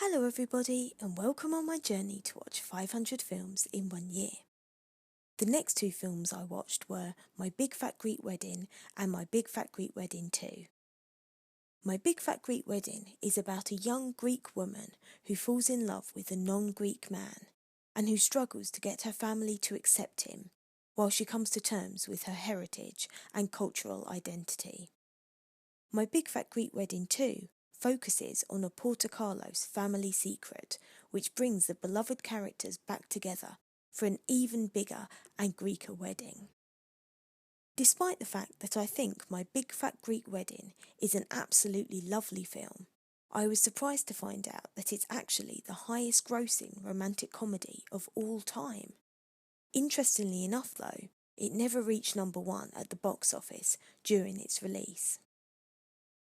Hello everybody and welcome on my journey to watch 500 films in 1 year. The next two films I watched were My Big Fat Greek Wedding and My Big Fat Greek Wedding 2. My Big Fat Greek Wedding is about a young Greek woman who falls in love with a non-Greek man and who struggles to get her family to accept him while she comes to terms with her heritage and cultural identity. My Big Fat Greek Wedding 2 focuses on a Porto Carlos family secret which brings the beloved characters back together for an even bigger and Greeker wedding. Despite the fact that I think My Big Fat Greek Wedding is an absolutely lovely film, I was surprised to find out that it's actually the highest grossing romantic comedy of all time. Interestingly enough though, it never reached number 1 at the box office during its release.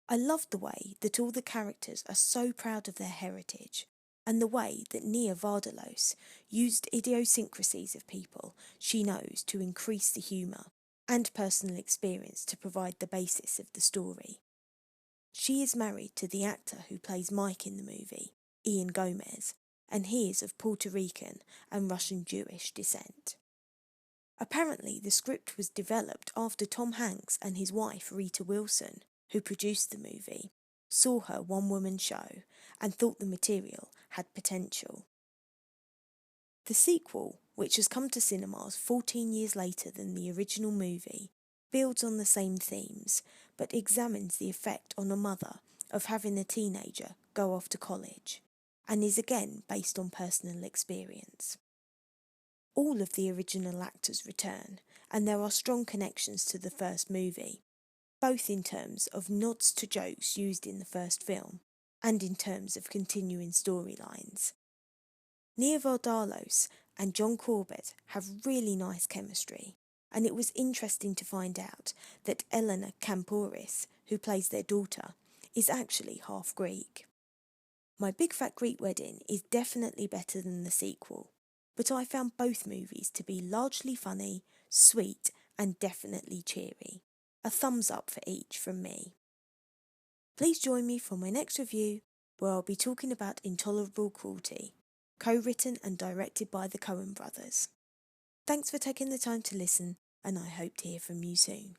I loved the way that all the characters are so proud of their heritage, and the way that Nia Vardalos used idiosyncrasies of people she knows to increase the humour and personal experience to provide the basis of the story. She is married to the actor who plays Mike in the movie, Ian Gomez, and he is of Puerto Rican and Russian Jewish descent. Apparently the script was developed after Tom Hanks and his wife Rita Wilson, who produced the movie, saw her one-woman show and thought the material had potential. The sequel, which has come to cinemas 14 years later than the original movie, builds on the same themes, but examines the effect on a mother of having a teenager go off to college, and is again based on personal experience. All of the original actors return, and there are strong connections to the first movie, both in terms of nods to jokes used in the first film and in terms of continuing storylines. Nia Vardalos and John Corbett have really nice chemistry, and it was interesting to find out that Elena Kampouris, who plays their daughter, is actually half Greek. My Big Fat Greek Wedding is definitely better than the sequel, but I found both movies to be largely funny, sweet, and definitely cheery. A thumbs up for each from me. Please join me for my next review, where I'll be talking about Intolerable Cruelty, co-written and directed by the Coen brothers. Thanks for taking the time to listen, and I hope to hear from you soon.